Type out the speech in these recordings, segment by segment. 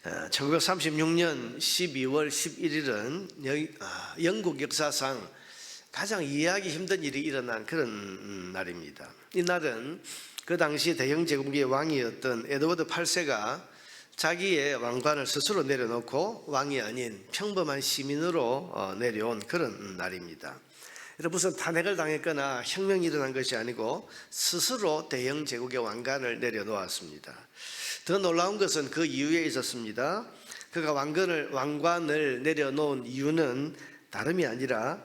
1936년 12월 11일은 영국 역사상 가장 이해하기 힘든 일이 일어난 그런 날입니다. 이 날은 그 당시 대영 제국의 왕이었던 에드워드 8세가 자기의 왕관을 스스로 내려놓고 왕이 아닌 평범한 시민으로 내려온 그런 날입니다. 무슨 탄핵을 당했거나 혁명이 일어난 것이 아니고 스스로 대영 제국의 왕관을 내려놓았습니다. 더 놀라운 것은 그 이유에 있었습니다. 그가 왕관을 내려놓은 이유는 다름이 아니라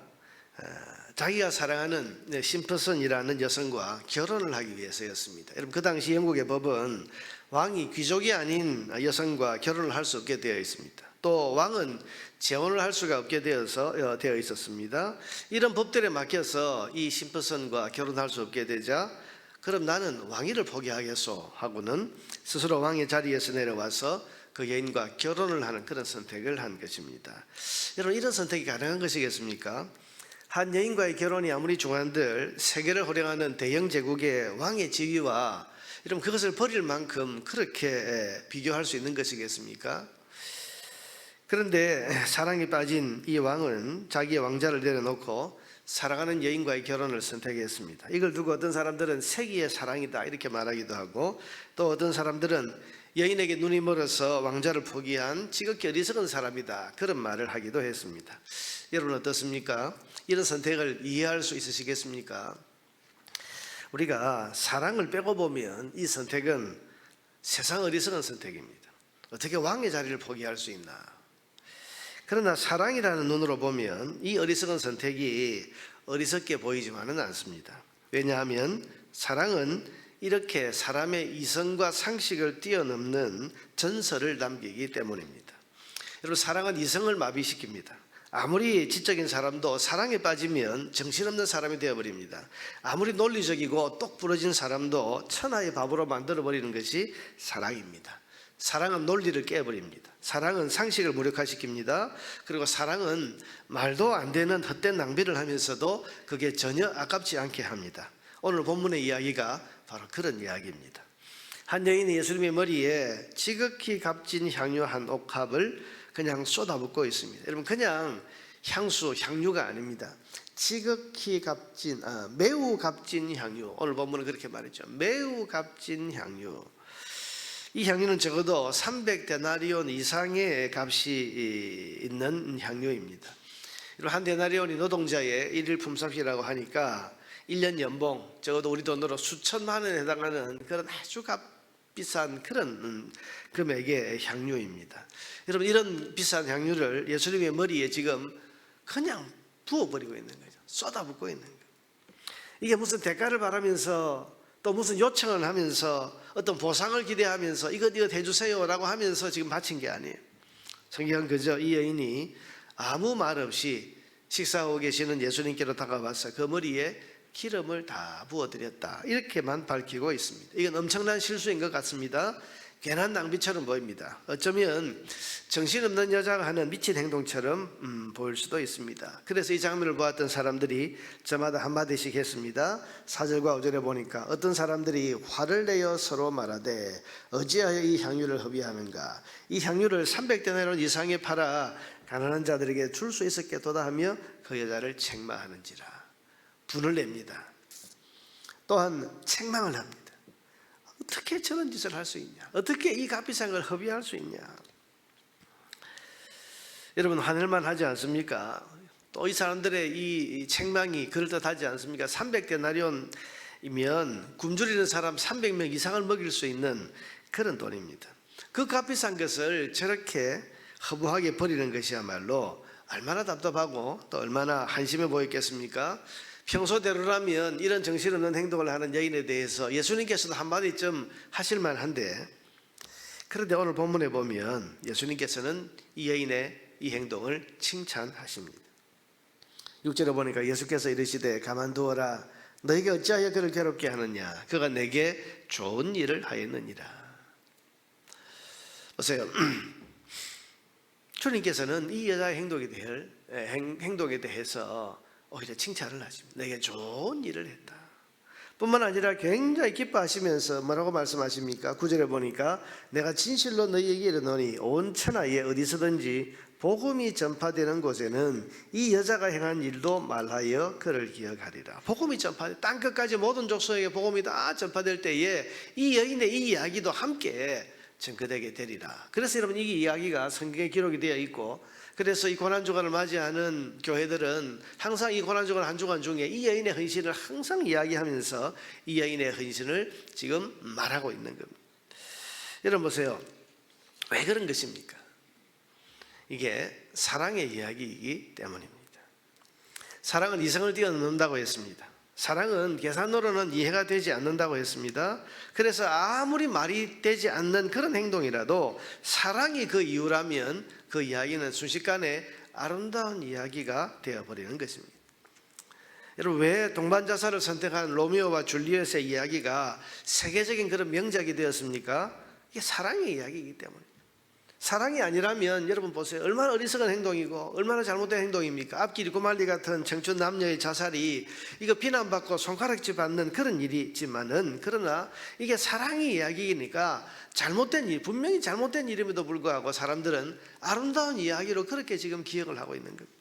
자기가 사랑하는 심퍼슨이라는 여성과 결혼을 하기 위해서였습니다. 여러분, 그 당시 영국의 법은 왕이 귀족이 아닌 여성과 결혼을 할 수 없게 되어 있습니다. 또 왕은 재혼을 할 수가 없게 되어 있었습니다. 이런 법들에 막혀서 이 심퍼슨과 결혼할 수 없게 되자 그럼 나는 왕위를 포기하겠소 하고는 스스로 왕의 자리에서 내려와서 그 여인과 결혼을 하는 그런 선택을 한 것입니다. 여러분, 이런 선택이 가능한 것이겠습니까? 한 여인과의 결혼이 아무리 중한들 세계를 호령하는 대영 제국의 왕의 지위와 여러분 그것을 버릴 만큼 그렇게 비교할 수 있는 것이겠습니까? 그런데 사랑에 빠진 이 왕은 자기의 왕자를 내려놓고 사랑하는 여인과의 결혼을 선택했습니다. 이걸 두고 어떤 사람들은 세기의 사랑이다 이렇게 말하기도 하고, 또 어떤 사람들은 여인에게 눈이 멀어서 왕자를 포기한 지극히 어리석은 사람이다 그런 말을 하기도 했습니다. 여러분 어떻습니까? 이런 선택을 이해할 수 있으시겠습니까? 우리가 사랑을 빼고 보면 이 선택은 세상 어리석은 선택입니다. 어떻게 왕의 자리를 포기할 수 있나? 그러나 사랑이라는 눈으로 보면 이 어리석은 선택이 어리석게 보이지만은 않습니다. 왜냐하면 사랑은 이렇게 사람의 이성과 상식을 뛰어넘는 전설을 남기기 때문입니다. 여러분, 사랑은 이성을 마비시킵니다. 아무리 지적인 사람도 사랑에 빠지면 정신없는 사람이 되어버립니다. 아무리 논리적이고 똑부러진 사람도 천하의 바보로 만들어버리는 것이 사랑입니다. 사랑은 논리를 깨버립니다. 사랑은 상식을 무력화시킵니다. 그리고 사랑은 말도 안 되는 헛된 낭비를 하면서도 그게 전혀 아깝지 않게 합니다. 오늘 본문의 이야기가 바로 그런 이야기입니다. 한 여인이 예수님의 머리에 지극히 값진 향유 한 옥합을 그냥 쏟아붓고 있습니다. 여러분, 그냥 향유가 아닙니다. 지극히 값진, 매우 값진 향유. 오늘 본문은 그렇게 말했죠. 매우 값진 향유. 이 향유는 적어도 300데나리온 이상의 값이 있는 향유입니다. 한 데나리온이 노동자의 일일 품삯이라고 하니까 1년 연봉, 적어도 우리 돈으로 수천만 원에 해당하는 그런 아주 비싼 그런 금액의 향유입니다. 여러분, 이런 비싼 향유를 예수님의 머리에 지금 그냥 부어버리고 있는 거죠. 쏟아붓고 있는 거예요. 이게 무슨 대가를 바라면서 또 무슨 요청을 하면서 어떤 보상을 기대하면서 이것 해주세요라고 하면서 지금 바친 게 아니에요. 성경은 그저 이 여인이 아무 말 없이 식사하고 계시는 예수님께로 다가와서 그 머리에 기름을 다 부어드렸다 이렇게만 밝히고 있습니다. 이건 엄청난 실수인 것 같습니다. 괜한 낭비처럼 보입니다. 어쩌면 정신없는 여자가 하는 미친 행동처럼 보일 수도 있습니다. 그래서 이 장면을 보았던 사람들이 저마다 한마디씩 했습니다. 4절과 5절에 보니까 어떤 사람들이 화를 내어 서로 말하되 어찌하여 이 향유를 허비하는가? 이 향유를 300데나리온 이상에 팔아 가난한 자들에게 줄 수 있었겠도다 하며 그 여자를 책망하는지라. 분을 냅니다. 또한 책망을 합니다. 어떻게 저런 짓을 할 수 있냐? 어떻게 이 값비싼 걸 허비할 수 있냐? 여러분, 화낼만 하지 않습니까? 또 이 사람들의 이 책망이 그럴듯하지 않습니까? 300데나리온이면 굶주리는 사람 300명 이상을 먹일 수 있는 그런 돈입니다. 그 값비싼 것을 저렇게 허무하게 버리는 것이야말로 얼마나 답답하고 또 얼마나 한심해 보였겠습니까? 평소대로라면 이런 정신없는 행동을 하는 여인에 대해서 예수님께서도 한마디 좀 하실 만한데, 그런데 오늘 본문에 보면 예수님께서는 이 여인의 이 행동을 칭찬하십니다. 6절에 보니까 예수께서 이르시되 가만두어라. 너에게 어찌하여 그를 괴롭게 하느냐? 그가 내게 좋은 일을 하였느니라. 보세요. 주님께서는 이 여자의 행동에 대해서 오히려 칭찬을 하십니다. 내게 좋은 일을 했다. 뿐만 아니라 굉장히 기뻐하시면서 뭐라고 말씀하십니까? 9절에 보니까 내가 진실로 너희에게 이르노니 온 천하에 어디서든지 복음이 전파되는 곳에는 이 여자가 행한 일도 말하여 그를 기억하리라. 복음이 전파돼 땅끝까지 모든 족속에게 복음이 다 전파될 때에 이 여인의 이 이야기도 함께 증거되게 되리라. 그래서 여러분 이 이야기가 성경에 기록이 되어 있고, 그래서 이 고난주간을 맞이하는 교회들은 항상 이 고난주간 한 주간 중에 이 여인의 헌신을 항상 이야기하면서 이 여인의 헌신을 지금 말하고 있는 겁니다. 여러분 보세요. 왜 그런 것입니까? 이게 사랑의 이야기이기 때문입니다. 사랑은 이성을 뛰어넘는다고 했습니다. 사랑은 계산으로는 이해가 되지 않는다고 했습니다. 그래서 아무리 말이 되지 않는 그런 행동이라도 사랑이 그 이유라면 그 이야기는 순식간에 아름다운 이야기가 되어버리는 것입니다. 여러분 왜 동반자살을 선택한 로미오와 줄리엣의 이야기가 세계적인 그런 명작이 되었습니까? 이게 사랑의 이야기이기 때문에. 사랑이 아니라면 여러분 보세요. 얼마나 어리석은 행동이고 얼마나 잘못된 행동입니까? 앞길이 고말리 같은 청춘 남녀의 자살이 이거 비난받고 손가락질 받는 그런 일이 있지만은, 그러나 이게 사랑의 이야기이니까 잘못된 일, 분명히 잘못된 일임에도 불구하고 사람들은 아름다운 이야기로 그렇게 지금 기억을 하고 있는 겁니다.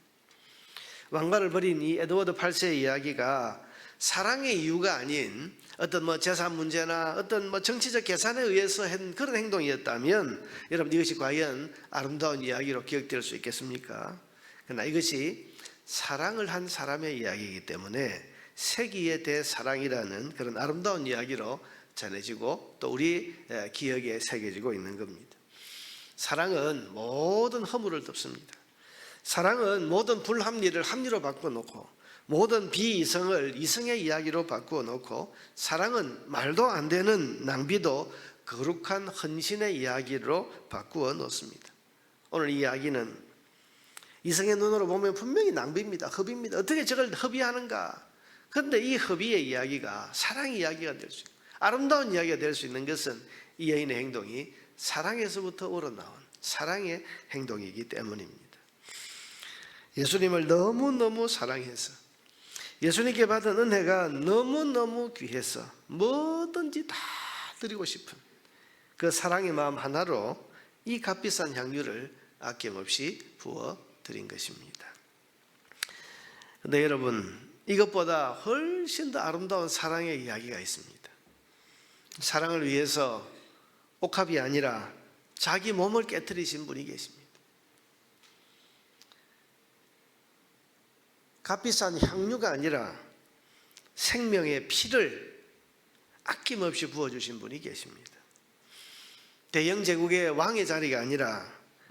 왕가를 버린 이 에드워드 8세의 이야기가 사랑의 이유가 아닌 어떤 재산 문제나 어떤 정치적 계산에 의해서 한 그런 행동이었다면 여러분 이것이 과연 아름다운 이야기로 기억될 수 있겠습니까? 그러나 이것이 사랑을 한 사람의 이야기이기 때문에 세기의 대사랑이라는 그런 아름다운 이야기로 전해지고 또 우리 기억에 새겨지고 있는 겁니다. 사랑은 모든 허물을 덮습니다. 사랑은 모든 불합리를 합리로 바꿔놓고 모든 비이성을 이성의 이야기로 바꾸어 놓고, 사랑은 말도 안 되는 낭비도 거룩한 헌신의 이야기로 바꾸어 놓습니다. 오늘 이 이야기는 이성의 눈으로 보면 분명히 낭비입니다. 허비입니다. 어떻게 저걸 허비하는가? 그런데 이 허비의 이야기가 사랑의 이야기가 될 수 있고 아름다운 이야기가 될 수 있는 것은 이 여인의 행동이 사랑에서부터 우러나온 사랑의 행동이기 때문입니다. 예수님을 너무너무 사랑해서 예수님께 받은 은혜가 너무너무 귀해서 뭐든지 다 드리고 싶은 그 사랑의 마음 하나로 이 값비싼 향유를 아낌없이 부어 드린 것입니다. 그런데 여러분 이것보다 훨씬 더 아름다운 사랑의 이야기가 있습니다. 사랑을 위해서 옥합이 아니라 자기 몸을 깨뜨리신 분이 계십니다. 값비싼 향유가 아니라 생명의 피를 아낌없이 부어주신 분이 계십니다. 대영제국의 왕의 자리가 아니라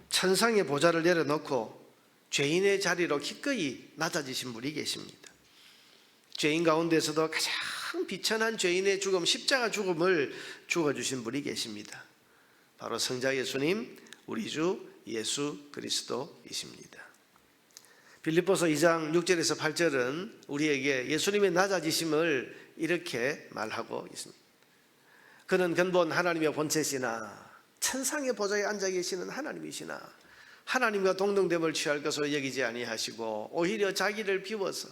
천상의 보좌를 내려놓고 죄인의 자리로 기꺼이 낮아지신 분이 계십니다. 죄인 가운데서도 가장 비천한 죄인의 죽음, 십자가 죽음을 죽어주신 분이 계십니다. 바로 성자 예수님, 우리 주 예수 그리스도이십니다. 빌립보서 2장 6절에서 8절은 우리에게 예수님의 낮아지심을 이렇게 말하고 있습니다. 그는 근본 하나님의 본체시나 천상의 보좌에 앉아 계시는 하나님이시나 하나님과 동등됨을 취할 것으로 여기지 아니하시고 오히려 자기를 비워서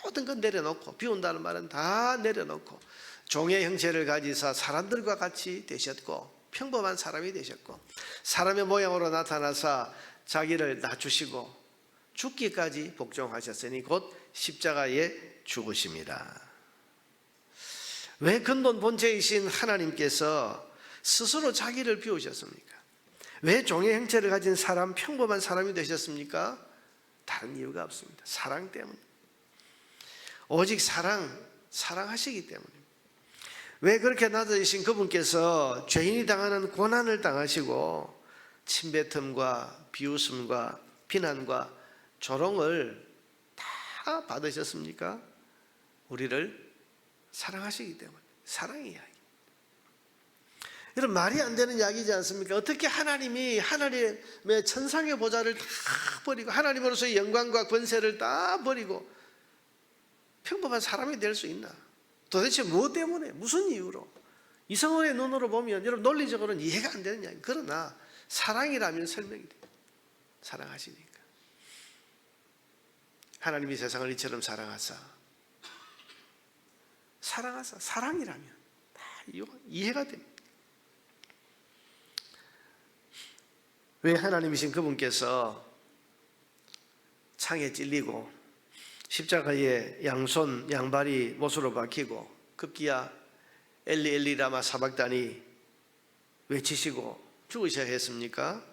모든 것 내려놓고, 비운다는 말은 다 내려놓고 종의 형체를 가지사 사람들과 같이 되셨고 평범한 사람이 되셨고 사람의 모양으로 나타나사 자기를 낮추시고 죽기까지 복종하셨으니 곧 십자가에 죽으심이라. 왜 근본 본체이신 하나님께서 스스로 자기를 비우셨습니까? 왜 종의 형체를 가진 사람, 평범한 사람이 되셨습니까? 다른 이유가 없습니다. 사랑 때문에. 오직 사랑하시기 때문에. 왜 그렇게 낮아지신 그분께서 죄인이 당하는 고난을 당하시고 침뱉음과 비웃음과 비난과 조롱을 다 받으셨습니까? 우리를 사랑하시기 때문에. 사랑의 이야기. 여러분 말이 안 되는 이야기지 않습니까? 어떻게 하나님이 하나님의 천상의 보좌를 다 버리고 하나님으로서의 영광과 권세를 다 버리고 평범한 사람이 될 수 있나? 도대체 무엇 때문에? 무슨 이유로? 이성의 눈으로 보면 여러분 논리적으로는 이해가 안 되는 이야기. 그러나 사랑이라면 설명이 돼요. 사랑하시니까. 하나님이 세상을 이처럼 사랑하사 사랑하사. 사랑이라면 다 이해가 됩니다. 왜 하나님이신 그분께서 창에 찔리고 십자가에 양손 양발이 못으로 박히고 급기야 엘리 엘리 라마 사박다니 외치시고 죽으셔야 했습니까?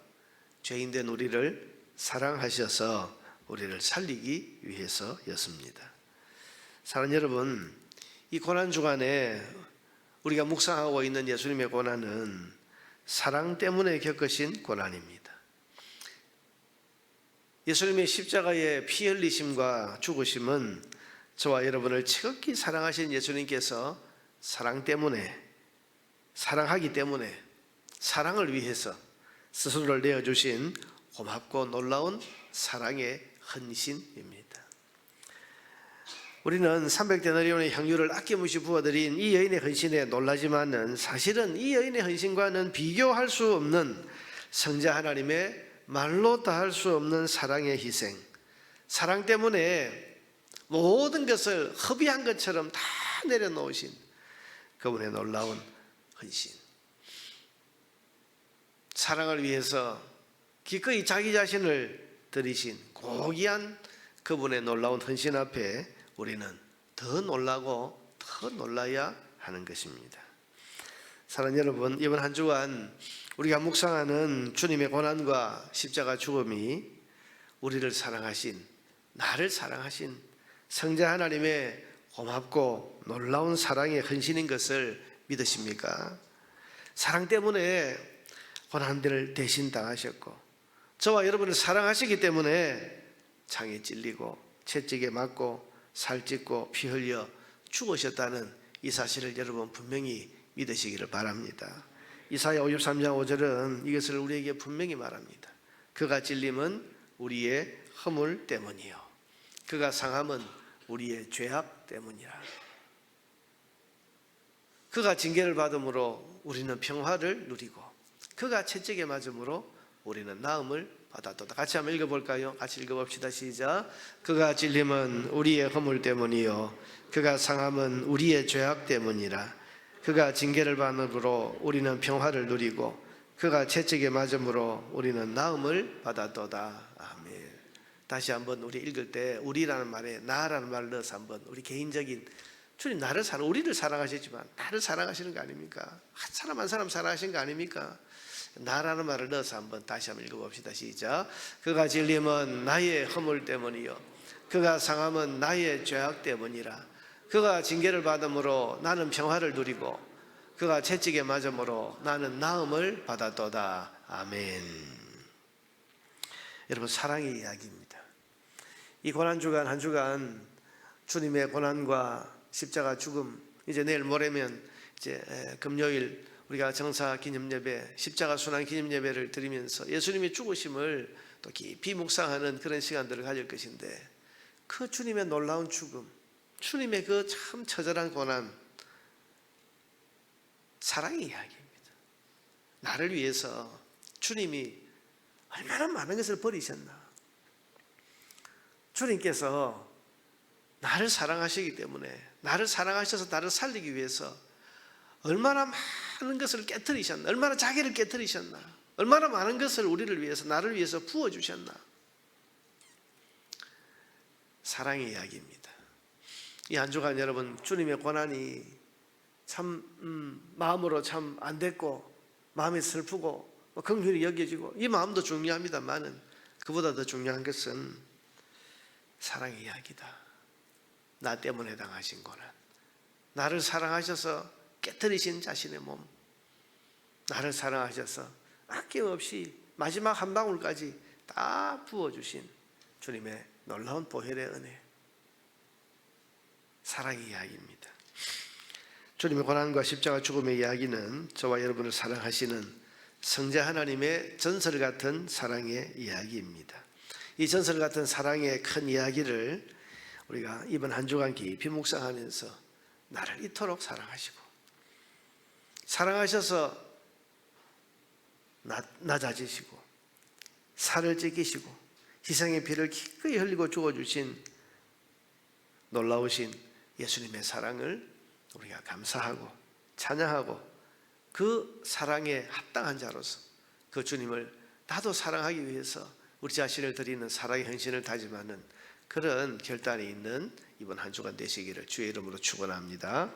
죄인된 우리를 사랑하셔서 우리를 살리기 위해서였습니다. 사랑하는 여러분, 이 고난주간에 우리가 묵상하고 있는 예수님의 고난은 사랑 때문에 겪으신 고난입니다. 예수님의 십자가의 피 흘리심과 죽으심은 저와 여러분을 지극히 사랑하신 예수님께서 사랑하기 때문에 사랑을 위해서 스스로를 내어주신 고맙고 놀라운 사랑의 헌신입니다. 우리는 300데나리온의 향유를 아낌없이 부어드린 이 여인의 헌신에 놀라지만은 사실은 이 여인의 헌신과는 비교할 수 없는 성자 하나님의 말로 다 할 수 없는 사랑의 희생, 사랑 때문에 모든 것을 허비한 것처럼 다 내려놓으신 그분의 놀라운 헌신, 사랑을 위해서 기꺼이 자기 자신을 드리신 고귀한 그분의 놀라운 헌신 앞에 우리는 더 놀라고 더 놀라야 하는 것입니다. 사랑하는 여러분, 이번 한 주간 우리가 묵상하는 주님의 고난과 십자가 죽음이 우리를 사랑하신, 나를 사랑하신 성자 하나님의 고맙고 놀라운 사랑의 헌신인 것을 믿으십니까? 사랑 때문에 고난들을 대신 당하셨고 저와 여러분을 사랑하시기 때문에 창에 찔리고 채찍에 맞고 살찢고 피 흘려 죽으셨다는 이 사실을 여러분 분명히 믿으시기를 바랍니다. 이사야 53장 5절은 이것을 우리에게 분명히 말합니다. 그가 찔림은 우리의 허물 때문이요 그가 상함은 우리의 죄악 때문이라. 그가 징계를 받음으로 우리는 평화를 누리고 그가 채찍에 맞음으로 우리는 나음을 받았도다. 같이 한번 읽어볼까요? 같이 읽어봅시다. 시작. 그가 찔림은 우리의 허물 때문이요 그가 상함은 우리의 죄악 때문이라. 그가 징계를 받음으로 우리는 평화를 누리고 그가 채찍에 맞음으로 우리는 나음을 받았도다. 아멘. 다시 한번 우리 읽을 때 우리라는 말에 나라는 말을 넣어서 한번 우리 개인적인, 주님 나를 우리를 사랑하시지만 나를 사랑하시는 거 아닙니까? 한 사람 한 사람 사랑하시는 거 아닙니까? 나라는 말을 넣어서 한번 다시 한번 읽어봅시다. 시작. 그가 찔림은 나의 허물 때문이요 그가 상함은 나의 죄악 때문이라. 그가 징계를 받음으로 나는 평화를 누리고 그가 채찍에 맞음으로 나는 나음을 받았도다. 아멘. 여러분, 사랑의 이야기입니다. 이 고난주간 한 주간 주님의 고난과 십자가 죽음, 이제 내일 모레면 이제 금요일 우리가 정사 기념예배, 십자가 순환 기념예배를 드리면서 예수님의 죽으심을 또 깊이 묵상하는 그런 시간들을 가질 것인데, 그 주님의 놀라운 죽음, 주님의 그 참 처절한 고난, 사랑의 이야기입니다. 나를 위해서 주님이 얼마나 많은 것을 버리셨나. 주님께서 나를 사랑하시기 때문에, 나를 사랑하셔서 나를 살리기 위해서 얼마나 많은 것을 깨뜨리셨나, 얼마나 자기를 깨뜨리셨나, 얼마나 많은 것을 우리를 위해서, 나를 위해서 부어주셨나. 사랑의 이야기입니다. 이 한 주간 여러분, 주님의 고난이 참 마음으로 참 안 됐고 마음이 슬프고 긍휼히 여겨지고 이 마음도 중요합니다만은 그보다 더 중요한 것은 사랑의 이야기다. 나 때문에 당하신 고난, 나를 사랑하셔서 깨뜨리신 자신의 몸, 나를 사랑하셔서 아낌없이 마지막 한 방울까지 다 부어주신 주님의 놀라운 보혈의 은혜, 사랑의 이야기입니다. 주님의 고난과 십자가 죽음의 이야기는 저와 여러분을 사랑하시는 성자 하나님의 전설 같은 사랑의 이야기입니다. 이 전설 같은 사랑의 큰 이야기를 우리가 이번 한 주간 깊이 묵상하면서 나를 이토록 사랑하시고 사랑하셔서 낮아지시고 살을 찢기시고 희생의 피를 기꺼이 흘리고 죽어주신 놀라우신 예수님의 사랑을 우리가 감사하고 찬양하고 그 사랑에 합당한 자로서 그 주님을 나도 사랑하기 위해서 우리 자신을 드리는 사랑의 헌신을 다짐하는 그런 결단이 있는 이번 한 주간 되시기를 주의 이름으로 축원합니다.